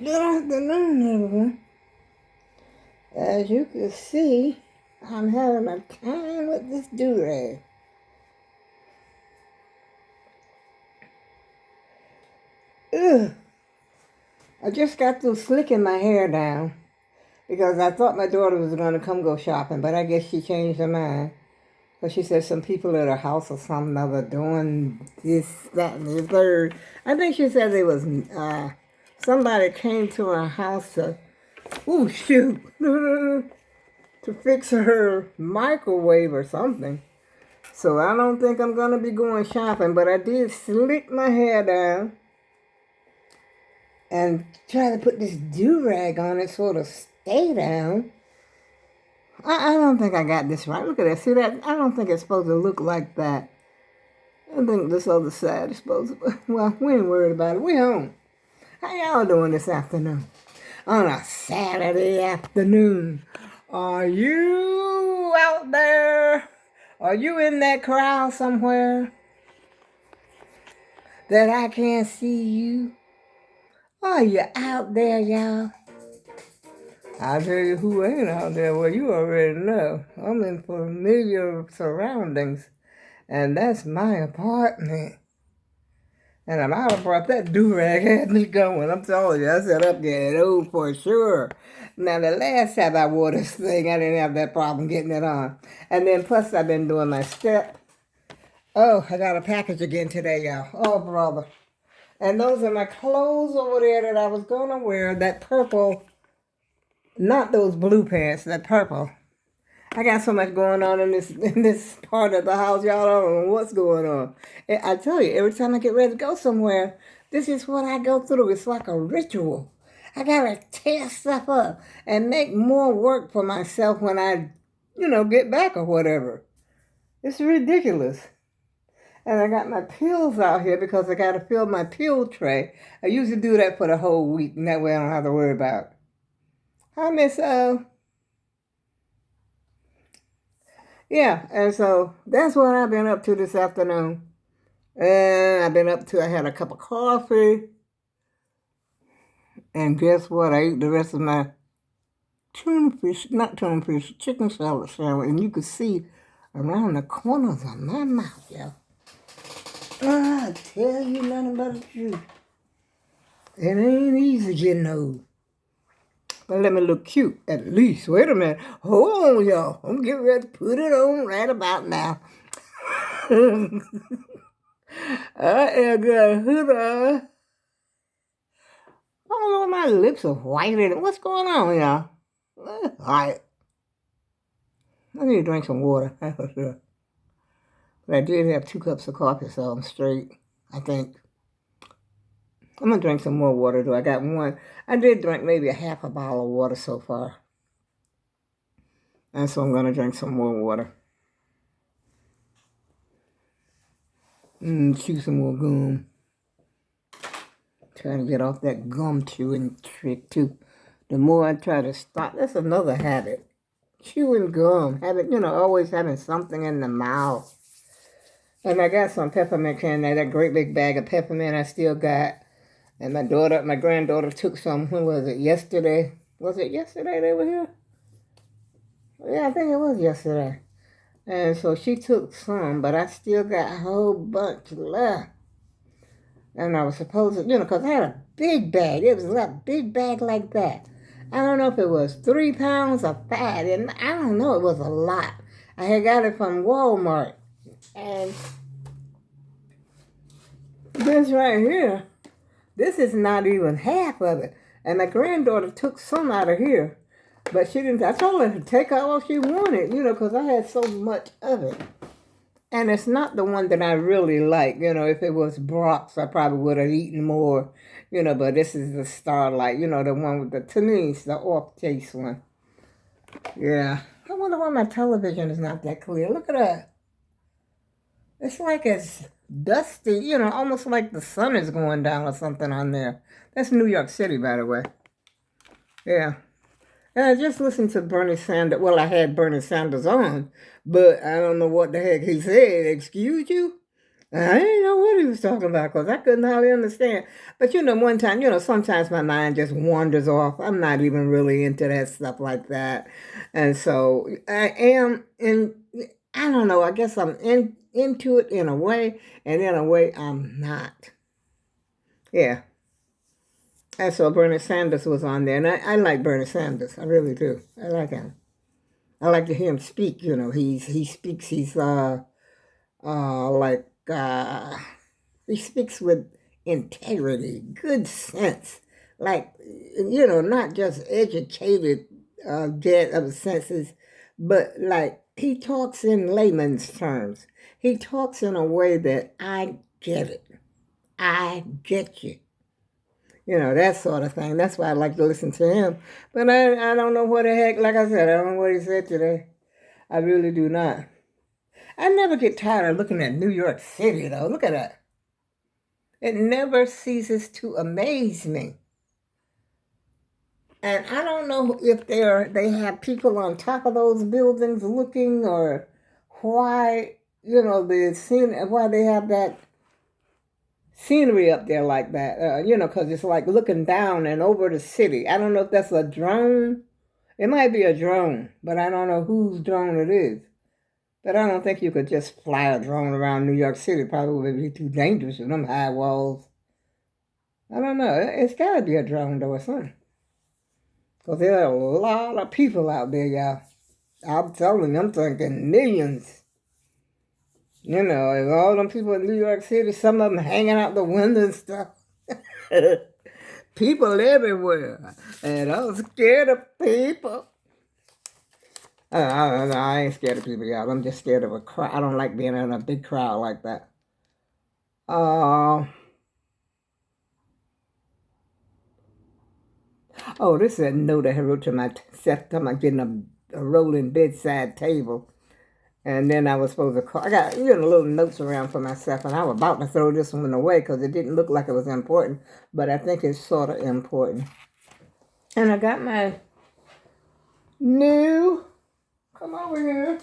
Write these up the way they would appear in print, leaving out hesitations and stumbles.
Good afternoon, everyone. As you can see, I'm having a time with this do-rag. Ugh. I just got through slicking my hair down because I thought my daughter was going to come go shopping, but I guess she changed her mind. Because she said some people at her house or something other doing this, that, and the third. I think she said it was somebody came to her house to, oh shoot, to fix her microwave or something. So I don't think I'm going to be going shopping, but I did slick my hair down and try to put this do-rag on it so it'll stay down. I don't think I got this right. Look at that. See that? I don't think it's supposed to look like that. I think this other side is supposed to, well, we ain't worried about it. We home. How y'all doing this afternoon? On a Saturday afternoon. Are you out there? Are you in that crowd somewhere that I can't see you? Are you out there, y'all? I'll tell you who ain't out there. Well, you already know. I'm in familiar surroundings, and that's my apartment. And I might have brought that do-rag had me going. I'm telling you, I said up getting old for sure. Now, the last time I wore this thing, I didn't have that problem getting it on. And then plus I've been doing my step. Oh, I got a package again today, y'all. Oh, brother. And those are my clothes over there that I was going to wear. That purple, not those blue pants, that purple. I got so much going on in this part of the house, y'all don't know what's going on. I tell you, every time I get ready to go somewhere, this is what I go through. It's like a ritual. I gotta tear stuff up and make more work for myself when I, get back or whatever. It's ridiculous. And I got my pills out here because I got to fill my pill tray. I usually do that for the whole week, and that way I don't have to worry about it. Hi, Miss O. Yeah, and so that's what I've been up to this afternoon. And I had a cup of coffee. And guess what? I ate the rest of my chicken salad sandwich. And you could see around the corners of my mouth, y'all. I tell you nothing but the truth. It ain't easy getting old. But let me look cute, at least. Wait a minute. Hold on, y'all. I'm getting ready to put it on right about now. I am gonna hood on. I don't know, my lips are white and what's going on, y'all? All right. I need to drink some water, that's for sure. But I did have 2 cups of coffee, so I'm straight, I think. I'm going to drink some more water, though. I got one. I did drink maybe a half a bottle of water so far. And so I'm going to drink some more water. Chew some more gum. Trying to get off that gum chewing trick, too. The more I try to stop, that's another habit. Chewing gum. Always having something in the mouth. And I got some peppermint candy, that great big bag of peppermint I still got. And my granddaughter took some, when was it, yesterday? Was it yesterday they were here? Yeah, I think it was yesterday. And so she took some, but I still got a whole bunch left. And I was supposed to, because I had a big bag. It was a big bag like that. I don't know if it was 3 pounds of fat, and I don't know, it was a lot. I had got it from Walmart. And this right here, this is not even half of it. And my granddaughter took some out of here. But she didn't. I told her to take out all she wanted, because I had so much of it. And it's not the one that I really like. If it was Brock's, I probably would have eaten more. But this is the Starlight, the one with to me, it's the off-taste one. Yeah. I wonder why my television is not that clear. Look at that. It's like it's dusty, almost like the sun is going down or something on there. That's New York City, by the way. Yeah. And I just listened to Bernie Sanders. Well, I had Bernie Sanders on, but I don't know what the heck he said. Excuse you? And I didn't know what he was talking about because I couldn't hardly understand. But one time, sometimes my mind just wanders off. I'm not even really into that stuff like that. And so I am I don't know, I guess I'm into it in a way, and in a way I'm not. Yeah. And so Bernie Sanders was on there, and I like Bernie Sanders. I really do. I like him. I like to hear him speak. He speaks. He's like he speaks with integrity, good sense, like not just educated, dead of the senses, but like he talks in layman's terms. He talks in a way that I get it. I get you. That sort of thing. That's why I like to listen to him. But I don't know what the heck, like I said, I don't know what he said today. I really do not. I never get tired of looking at New York City, though. Look at that. It never ceases to amaze me. And I don't know if they have people on top of those buildings looking, or why, why they have that scenery up there like that, because it's like looking down and over the city. I don't know if that's a drone. It might be a drone, but I don't know whose drone it is. But I don't think you could just fly a drone around New York City. Probably would be too dangerous with them high walls. I don't know. It's got to be a drone, though, or something. Because there are a lot of people out there, y'all. I'm telling you, I'm thinking millions. And all them people in New York City, some of them hanging out the window and stuff. People everywhere. And I'm scared of people. I ain't scared of people, y'all. I'm just scared of a crowd. I don't like being in a big crowd like that. Oh, this is a note I wrote to myself. Talking about getting a rolling bedside table. And then I was supposed to call. I got little notes around for myself, and I was about to throw this one away because it didn't look like it was important, but I think it's sort of important. And I got my new. Come over here.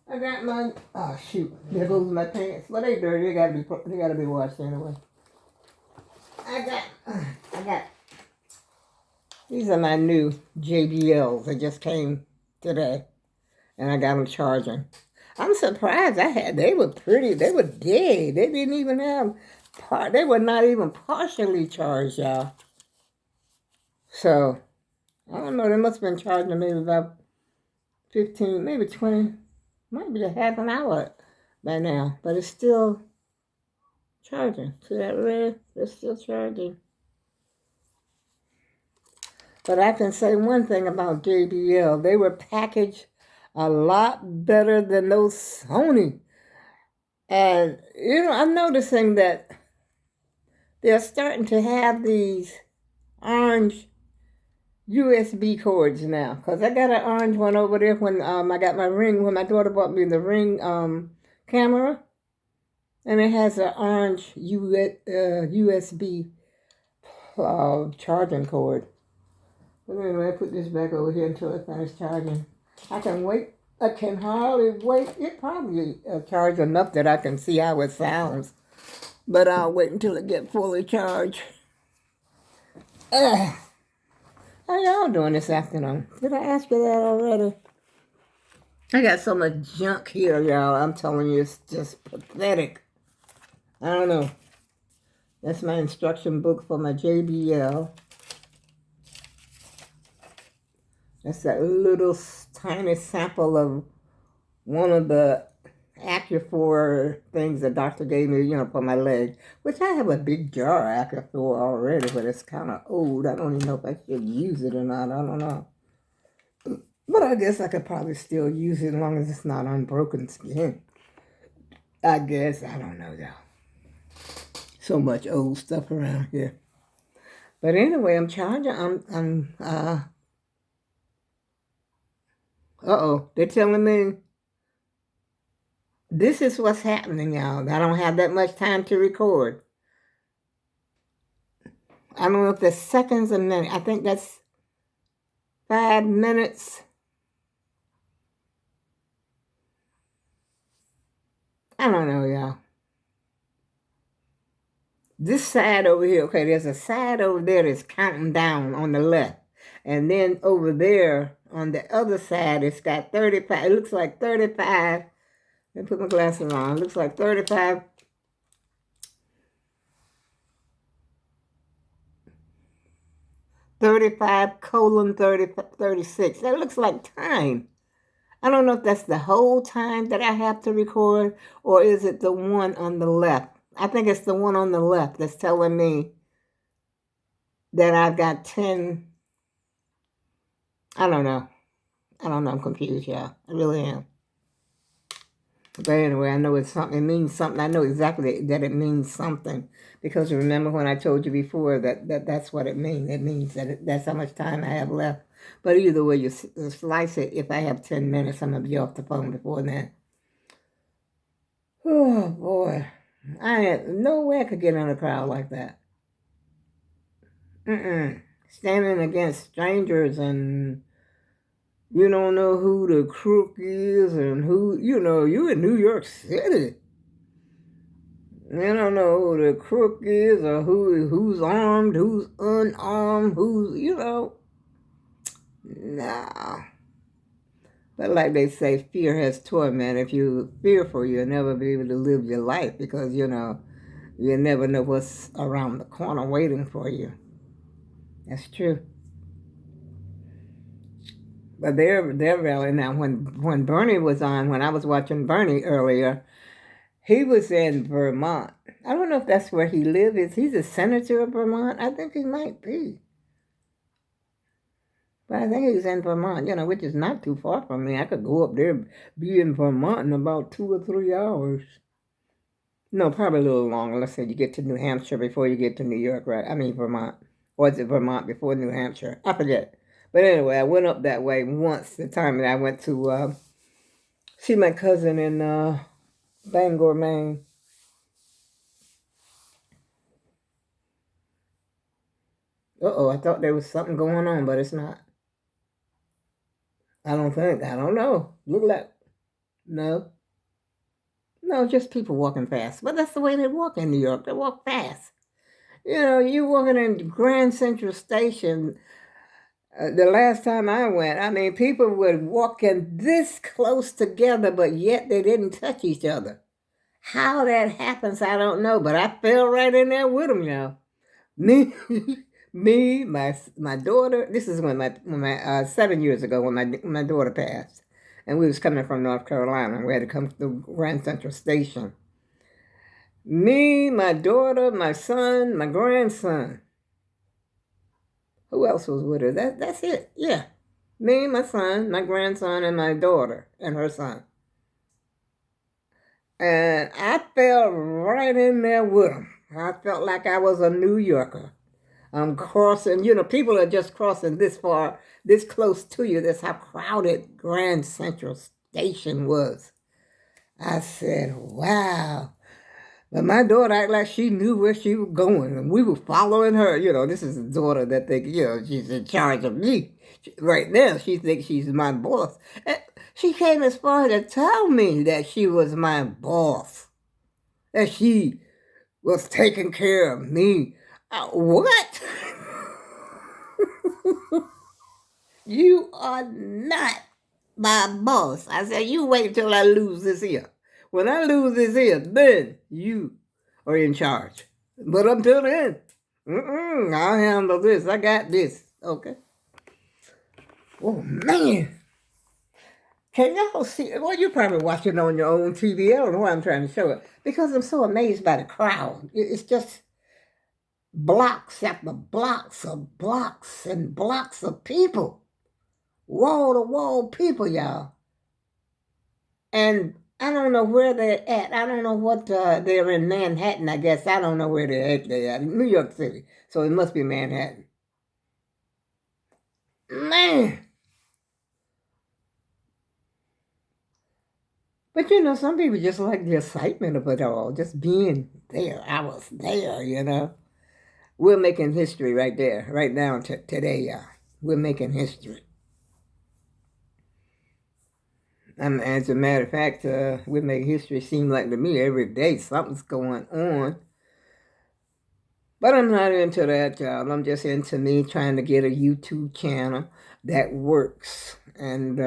I got my. Oh shoot! There goes my pants. Well, they dirty. They gotta be washed anyway. I got. These are my new JBLs. They just came today, and I got them charging. I'm surprised they were pretty. They were dead. They didn't even have they were not even partially charged, y'all. So, I don't know, they must have been charging maybe about 15, maybe 20, might be a half an hour by now. But it's still charging. See that red? It's still charging. But I can say one thing about JBL. They were packaged a lot better than those Sony. And, I'm noticing that they're starting to have these orange USB cords now. Because I got an orange one over there when I got my Ring, when my daughter bought me the Ring camera. And it has an orange USB charging cord. But anyway, I put this back over here until it finishes charging. I can wait. I can hardly wait. It probably charged enough that I can see how it sounds. But I'll wait until it gets fully charged. How y'all doing this afternoon? Did I ask you that already? I got so much junk here, y'all. I'm telling you, it's just pathetic. I don't know. That's my instruction book for my JBL. That's that little tiny sample of one of the Accuphor things the doctor gave me, for my leg. Which I have a big jar of Accuphor already, but it's kind of old. I don't even know if I should use it or not. I don't know. But I guess I could probably still use it as long as it's not unbroken skin. I guess. I don't know, though. So much old stuff around here. But anyway, I'm charging. They're telling me this is what's happening, y'all. I don't have that much time to record. I don't know if there's seconds or minutes. I think that's 5 minutes. I don't know, y'all. This side over here, okay, there's a side over there that's counting down on the left. And then over there on the other side, it's got 35. It looks like 35. Let me put my glasses on. It looks like 35. 35:36. That looks like time. I don't know if that's the whole time that I have to record or is it the one on the left. I think it's the one on the left that's telling me that I've got 10. I don't know. I'm confused, y'all. I really am. But anyway, I know it's something. It means something. I know exactly that it means something. Because remember when I told you before that's what it means. It means that that's how much time I have left. But either way you slice it, if I have 10 minutes, I'm going to be off the phone before then. Oh, boy. I had no way I could get in a crowd like that. Standing against strangers and you don't know who the crook is and who, you in New York City. You don't know who the crook is or who's armed, who's unarmed, who's, nah. But like they say, fear has torment. If you're fearful, you'll never be able to live your life because, you never know what's around the corner waiting for you. That's true. But they're really now. When Bernie was on, when I was watching Bernie earlier, he was in Vermont. I don't know if that's where he lives. He's a senator of Vermont? I think he might be. But I think he's in Vermont, which is not too far from me. I could go up there, be in Vermont in about 2 or 3 hours. No, probably a little longer. Let's say you get to New Hampshire before you get to New York, right? I mean Vermont. Or is it Vermont before New Hampshire? I forget. But anyway, I went up that way once, the time that I went to see my cousin in Bangor, Maine. Uh-oh, I thought there was something going on, but it's not. I don't think. I don't know. Look like. No. No, just people walking fast. But that's the way they walk in New York. They walk fast. You walking in Grand Central Station. The last time I went, I mean, people were walking this close together, but yet they didn't touch each other. How that happens, I don't know, but I fell right in there with them, y'all. Me, my daughter. This is when my 7 years ago when my daughter passed, and we was coming from North Carolina. We had to come to Grand Central Station. Me, my daughter, my son, my grandson. Who else was with her? That's it. Yeah, me, my son, my grandson, and my daughter and her son. And I fell right in there with them. I felt like I was a New Yorker. I'm crossing, people are just crossing this far, this close to you. That's how crowded Grand Central Station was. I said, wow. But my daughter acted like she knew where she was going, and we were following her. This is a daughter that thinks, she's in charge of me. Right now, she thinks she's my boss. And she came as far to tell me that she was my boss, that she was taking care of me. What? You are not my boss. I said, you wait till I lose this ear. When I lose this ear, then you are in charge. But until then, I'll handle this. I got this. Okay. Oh, man. Can y'all see? Well, you're probably watching on your own TV. I don't know why I'm trying to show it. Because I'm so amazed by the crowd. It's just blocks after blocks of blocks and blocks of people. Wall-to-wall people, y'all. And I don't know where they're at. I don't know what they're in Manhattan, I guess. I don't know where they're at. New York City. So it must be Manhattan. Man. But some people just like the excitement of it all. Just being there. I was there, We're making history right there. Right now, today, y'all. We're making history. As a matter of fact, we make history seem like to me every day something's going on. But I'm not into that, y'all. I'm just into me trying to get a YouTube channel that works. And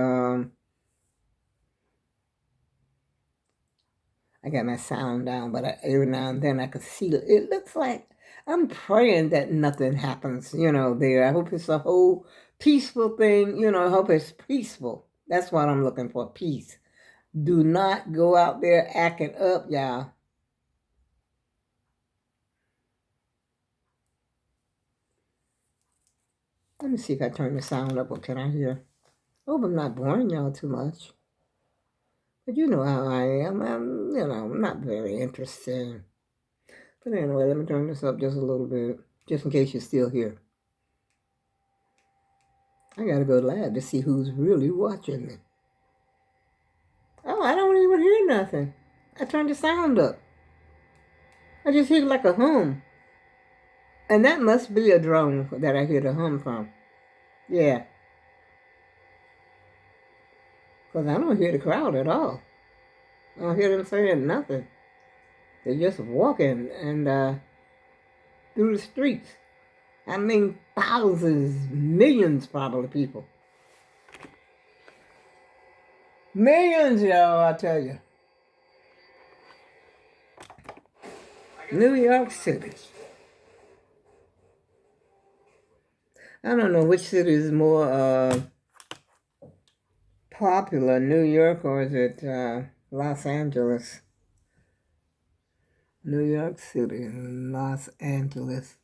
I got my sound down, but every now and then I can see it looks like I'm praying that nothing happens, there. I hope it's a whole peaceful thing, I hope it's peaceful. That's what I'm looking for, peace. Do not go out there acting up, y'all. Let me see if I turn the sound up. What can I hear? Hope I'm not boring y'all too much. But you know how I am. I'm not very interesting. But anyway, let me turn this up just a little bit, just in case you're still here. I gotta go live to see who's really watching me. Oh, I don't even hear nothing. I turned the sound up. I just hear like a hum. And that must be a drone that I hear the hum from. Yeah. Because I don't hear the crowd at all. I don't hear them saying nothing. They're just walking and through the streets. I mean, thousands, millions probably people. Millions, y'all, I tell you. New York City. I don't know which city is more popular, New York or is it Los Angeles? New York City and Los Angeles.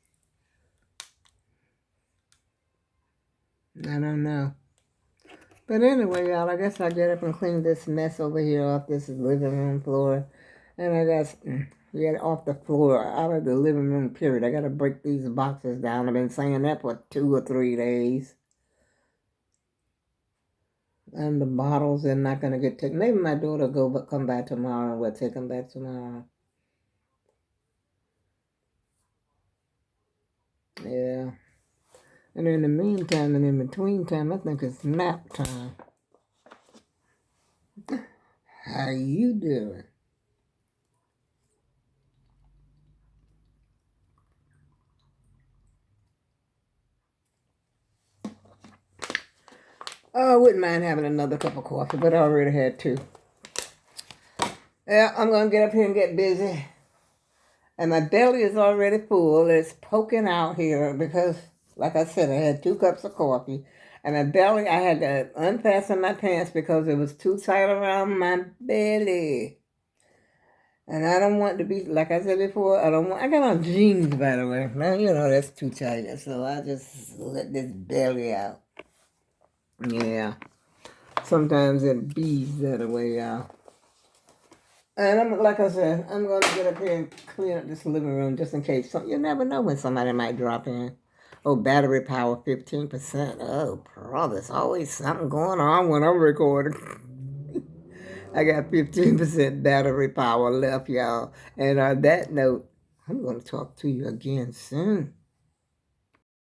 I don't know. But anyway, y'all, I guess I'll get up and clean this mess over here off this living room floor. And I got get off the floor, out of the living room, period. I got to break these boxes down. I've been saying that for 2 or 3 days. And the bottles are not going to get taken. Maybe my daughter will come back tomorrow and we'll take them back tomorrow. Yeah. And in the meantime and in between time, I think it's nap time. How you doing? Oh, I wouldn't mind having another cup of coffee, but I already had 2. Yeah, I'm going to get up here and get busy. And my belly is already full. It's poking out here because, like I said, I had 2 cups of coffee. And my belly, I had to unfasten my pants because it was too tight around my belly. And I don't want to be, like I said before, I got on jeans, by the way. Now, that's too tight. So I just let this belly out. Yeah. Sometimes it bees that way, y'all. And like I said, I'm going to get up here and clean up this living room just in case. You never know when somebody might drop in. Oh, battery power 15%. Oh, bro, there's always something going on when I'm recording. I got 15% battery power left, y'all. And on that note, I'm going to talk to you again soon.